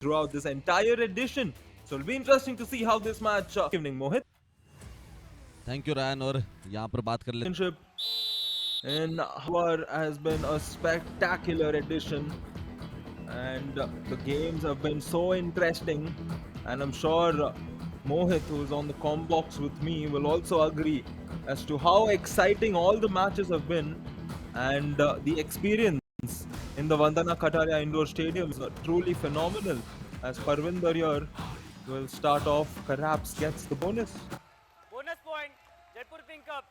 throughout this entire edition. So it'll be interesting to see how this match. Evening, Mohit. Thank you Ryan. और यहाँ पर बात कर लेते Championship in Howard has been a spectacular edition, and the games have been so interesting. And I'm sure Mohit, who is on the com box with me, will also agree as to how exciting all the matches have been, and the experience in the Vandana Kataria Indoor Stadium is truly phenomenal. As Parvinder here will start off, perhaps gets the bonus. Bonus point, Jaipur Pink Cups.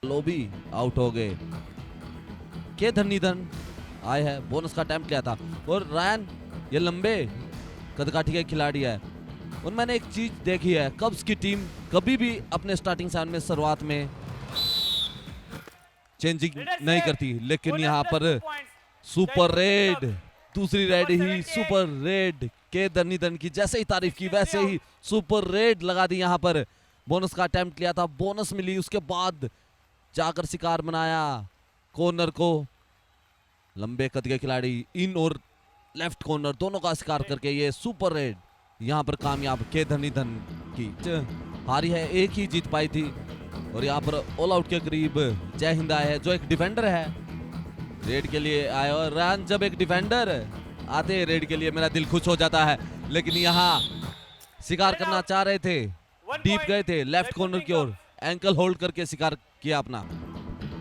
Lobby out हो गए। के धनीधन आए हैं, bonus का attempt किया था। और Ryan ये लंबे कदकाठी के खिलाड़ी है, और मैंने एक चीज देखी है, कब्स की टीम कभी भी अपने स्टार्टिंग साइन में शुरुआत में चेंजिंग नहीं करती, लेकिन यहाँ पर सुपर रेड, दूसरी रेड ही सुपर रेड। के धनीधन की जैसे ही तारीफ की वैसे ही सुपर रेड लगा दी। यहाँ पर बोनस का अटेम्प्ट किया था, बोनस मिली, उसके बाद जाकर शिकार बनाया कॉर्नर को। लंबे कद के खिलाड़ी इन और लेफ्ट कॉर्नर दोनों का शिकार करके ये सुपर रेड यहाँ पर कामयाब के धनीधन की हारी है, एक ही जीत पाई थी। और यहाँ पर ऑल आउट के करीब जय हिंद आए हैं, जो एक डिफेंडर है, रेड के लिए आए। और रन जब एक डिफेंडर आते हैं रेड के लिए मेरा दिल खुश हो जाता है, लेकिन यहाँ शिकार करना चाह रहे थे, डीप गए थे लेफ्ट कॉर्नर की ओर, एंकल होल्ड करके शिकार किया अपना।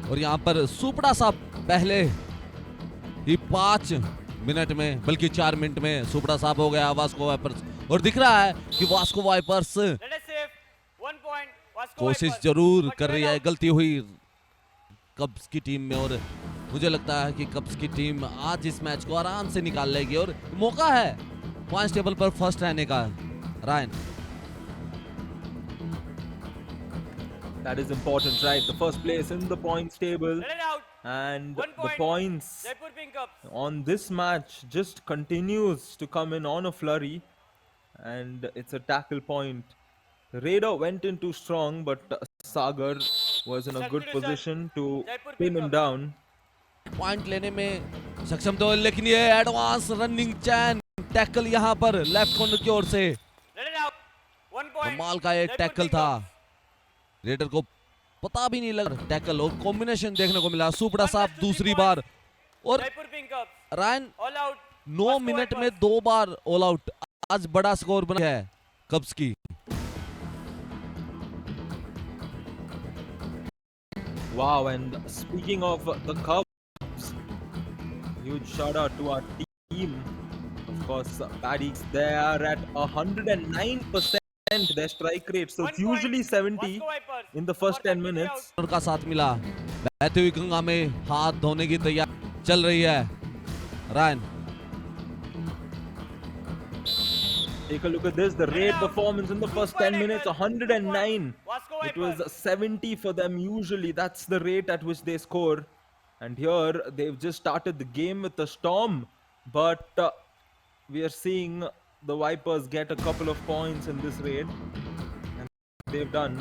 और यहाँ पर सुपड़ा साहब पहले ही 5 मिनट में, बल्कि 4 मिनट में सुपड़ा साहब हो गया वास्को वाइपर्स। और दिख रहा है कि वास्को वाइपर्स कोशिश जरूर कर रही है, गलती हुई कब्स की टीम में, और मुझे लगता है कि कब्स की टीम आज इस मैच को आराम से निकाल लेगी और मौका है पॉइंट्स टेबल पर फर्स्ट रहने का। Ryan, that is important, right? The first place in the points table, and the points on this match just continues to come in on a flurry, and it's a tackle point. Raider went in too strong, but Sagar was in a good position to pin him down. Point लेने में सक्षम तो, लेकिन ये advance running चैन tackle यहाँ पर left corner की ओर से कमाल का एक टैकल था, रेडर को पता भी नहीं लगा टैकल, और कॉम्बिनेशन देखने को मिला। सुपड़ा साहब दूसरी बार, और रायन 9 मिनट में 2 बार ऑल आउट। आज बड़ा स्कोर बना है कब्स की। Wow, and speaking of the Cubs, huge shout out to our team. Of course, Paddy's, they are at 109% their strike rate, so it's usually 70 in the first 10 minutes. का साथ मिला, बहती हुई गंगा में हाथ धोने की तैयारी चल रही है। Ryan, take a look at this, the raid performance in the first 10 minutes, 109. It was 70 for them usually. That's the rate at which they score. And here they've just started the game with a storm, but we are seeing the Vipers get a couple of points in this raid, and they've done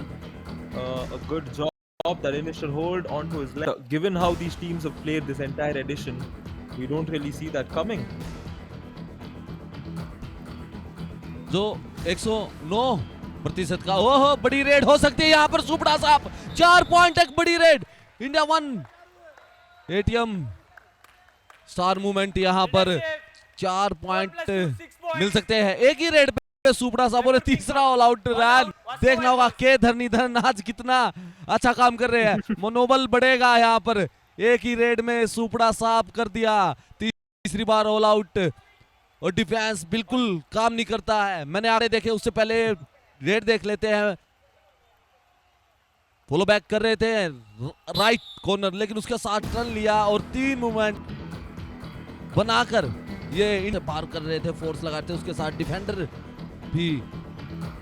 a good job. That initial hold onto his left, given how these teams have played this entire edition, we don't really see that coming. जो 109% का, ओहो बड़ी red हो सकती है यहाँ पर। सुपड़ा साहब 4 पॉइंट, एक बड़ी red. India 1 ATM star movement यहाँ पर 4 पॉइंट मिल सकते हैं एक ही रेड पे। सुपड़ा साहब और तीसरा ऑल आउट रन देखना होगा। के धनीधन आज कितना अच्छा काम कर रहे हैं, मनोबल बढ़ेगा यहाँ पर। एक ही रेड में सुपड़ा साहब कर दिया तीसरी बार ऑल आउट, और डिफेंस बिल्कुल काम नहीं करता है। मैंने आगे देखे, उससे पहले रेड देख लेते हैं। फॉलो बैक कर रहे थे राइट कॉर्नर, लेकिन उसके साथ टर्न लिया और 3 मूवमेंट बनाकर ये इन बाहर कर रहे थे, फोर्स लगाते, उसके साथ डिफेंडर भी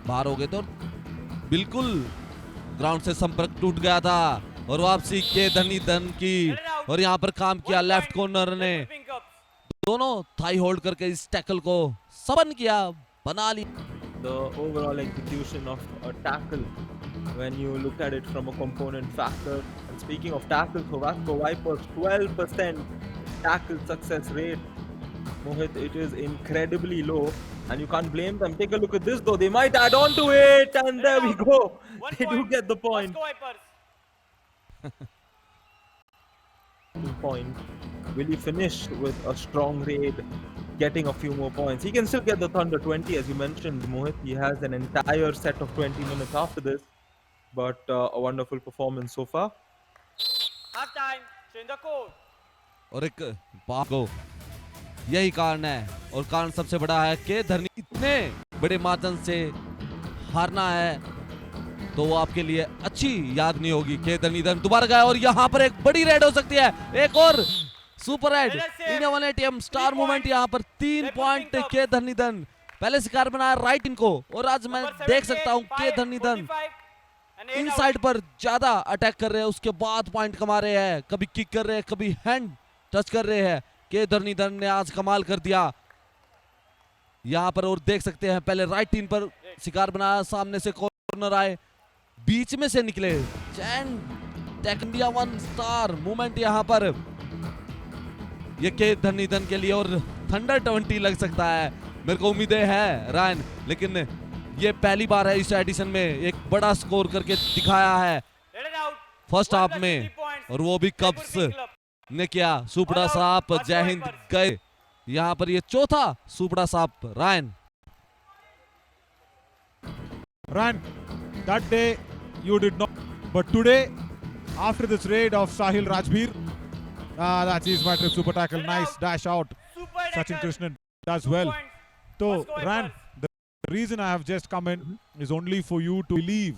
बाहर हो गए थे और बिल्कुल ग्राउंड से संपर्क टूट गया था। और वापसी के धनीधन की, और यहाँ पर काम किया लेफ्ट कॉर्नर ने, दोनों थाई होल्ड करके इस टैकल को सबन किया, बना ली। The overall execution of a tackle, when you look at it from a component factor, and speaking of tackles for Vasco Vipers, 12% tackle success rate, Mohit, it is incredibly low, and you can't blame them. Take a look at this, though. They might add on to it, and there we go. One They do point. get the point. Vasco Vipers. Point. Will he finish with a strong raid, getting a few more points? He can still get the Thunder 20, as you mentioned, Mohit. He has an entire set of 20 minutes after this, but a wonderful performance so far. Half time. Change the court. और एक बात को यही कारण है, और कारण सबसे बड़ा है कि धरनी इतने बड़े मार्जिन से हारना है तो वो आपके लिए अच्छी याद नहीं होगी। के धरनीधर दोबारा गया और यहाँ पर एक बड़ी रेड हो सकती है, एक और सुपर रेड इन 180 स्टार मूवमेंट। यहाँ पर 3 पॉइंट के धरनीधर पहले शिकार बनाया राइट इनको, और आज मैं देख सकता हूँ के धरनीधर इनसाइड पर ज्यादा अटैक कर रहे हैं, उसके बाद पॉइंट कमा रहे हैं, कभी किक कर रहे हैं, कभी हैंड टच कर रहे हैं। के धरनीधर ने आज कमाल कर दिया यहाँ पर, और देख सकते हैं पहले राइट इन पर शिकार बनाया, सामने से कॉर्नर आए, बीच में से निकले चैन टेक इंडिया 1 स्टार मूवमेंट यहाँ पर ये के धरनीधर के लिए, और थंडर 20 लग सकता है। मेरे को उम्मीदें है रायन, लेकिन ये पहली बार है इस एडिशन में एक बड़ा स्कोर करके दिखाया है फर्स्ट हाफ में, और वो भी कब्स ने किया। सुपड़ा साहब जय हिंद गए, यहाँ पर ये चौथा सुपड़ा साहब। Ryan Ryan, that day you did not, but today, after this raid of Sahil Rajbir, that is my trip, super tackle, nice dash out. Sachin Krishnan does well. So, Ryan, the reason I have just come in is only for you to believe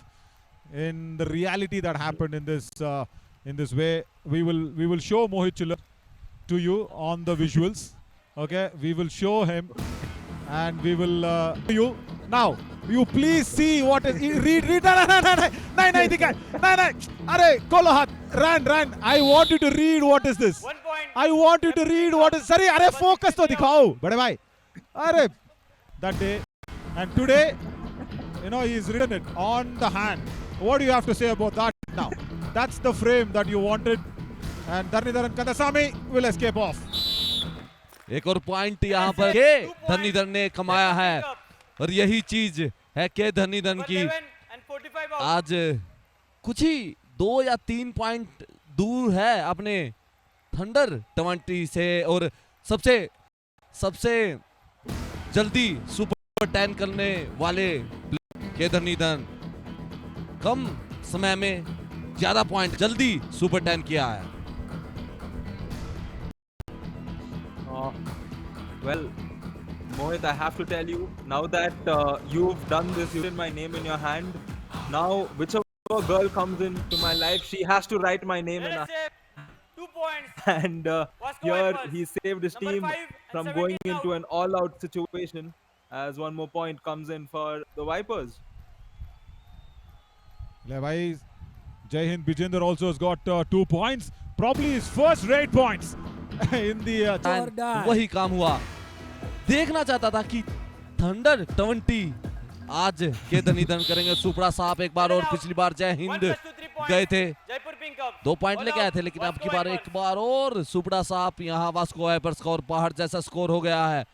in the reality that happened in this way. We will show Mohit Chiller to you on the visuals. Okay, we will show him, and we will you now. You please see what is read. No, Arey, kolo hath. Run. I want you to read what is this. 1 point. I want you to read what is. Sorry, arey, focus to dikhao. Bade bhai. Arey, that day and today, he's written it on the hand. What do you have to say about that now? That's the frame that you wanted, and Dharnidharan Kandasamy will escape off. एक और point यहाँ पर के धरनीधर ने कमाया है, और यही चीज है के धरनीधर की। 11 and 45 out. आज कुछ ही 2 या 3 पॉइंट दूर है अपने थंडर 20 से, और सबसे जल्दी सुपर 10 करने वाले के धरनीधर कम समय में ज्यादा पॉइंट जल्दी सुपर 10 किया है। Well, Mohit, I have to tell you, now that you've done this, you've written my name in your hand. Now, whichever girl comes into my life, she has to write my name in her. 2 points. And here he saved his Number team 5 and from 17 going out. into an all-out situation, as one more point comes in for the Vipers. Levi, Jai Hind Bijender also has got 2 points. Probably his first raid points in the वही काम हुआ। देखना चाहता था कि thunder 20 आज के धरनीधर करेंगे। सुपड़ा साहब एक बार और पिछली बार जय हिंद 1 + 2 3 points. गए थे, जयपुर पिंक अप 2 पॉइंट लेके आए थे, लेकिन अब की बार एक बार और सुपड़ा साहब यहाँ वास्को वाइपर्स का और पहाड़ जैसा स्कोर हो गया है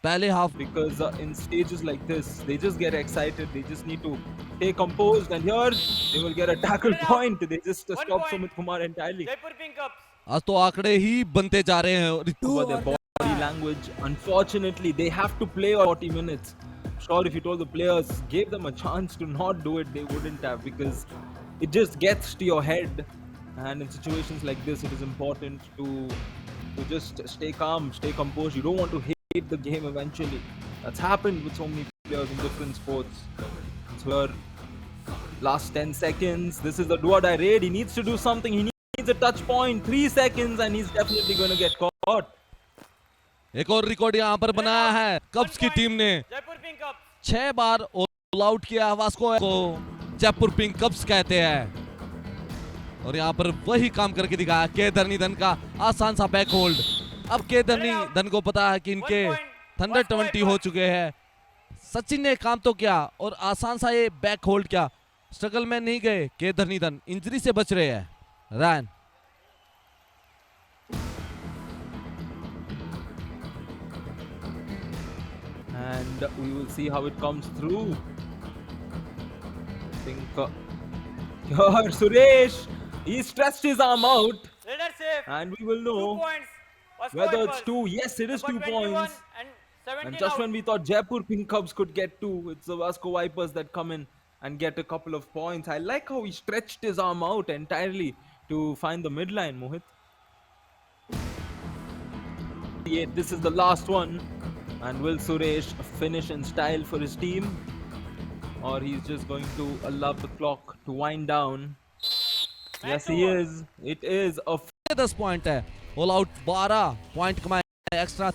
पहले half. Because in stages like this, they just get excited. They just need to stay composed, and here they will get a tackle point. They just One stop point. Sumit Kumar entirely. Jaipur pink up आज तो आंकड़े ही बनते जा रहे हैं, और Over their body language. Unfortunately, they have to play 40 minutes. Sure, if you told the players, gave them a chance to not do it, they wouldn't have, because it just gets to your head. And in situations like this, it is important to just stay calm, stay composed. You don't want to hate the game eventually. That's happened with so many players in different sports. So here, last 10 seconds. This is the do or die raid. He needs to do something. He needs a touch point. 3 seconds, and he's definitely going to get caught. एक और record यहाँ पर बनाया है कब्स की team ने। Jaipur pink up 6 बार all out किया Vasco को जयपुर पिंक कब्स कहते हैं, और यहाँ पर वही काम करके दिखाया के धरनीधर का आसान सा बैक होल्ड। अब के धरनीधर को पता है कि इनके थंडर 20 हो चुके हैं। सचिन ने काम तो किया और आसान सा ये बैक होल्ड किया, स्ट्रगल में नहीं गए। के धरनीधर इंजरी से बच रहे हैं। Ryan and we will see how it comes through. I think here Suresh, he stretched his arm out, Raider safe. and we will 2 know points. Vasco whether Vipers. it's 2. Yes, it is Number 2 21 points. and 17 And just out. when we thought Jaipur Pink Cubs could get 2, it's the Vasco Vipers that come in and get a couple of points. I like how he stretched his arm out entirely to find the midline, Mohit. Yeah, this is the last one. And will Suresh finish in style for his team? Or he's just going to allow the clock to wind down? Yes, he is. It is a 10 point है, all out 12 point कमाए, extra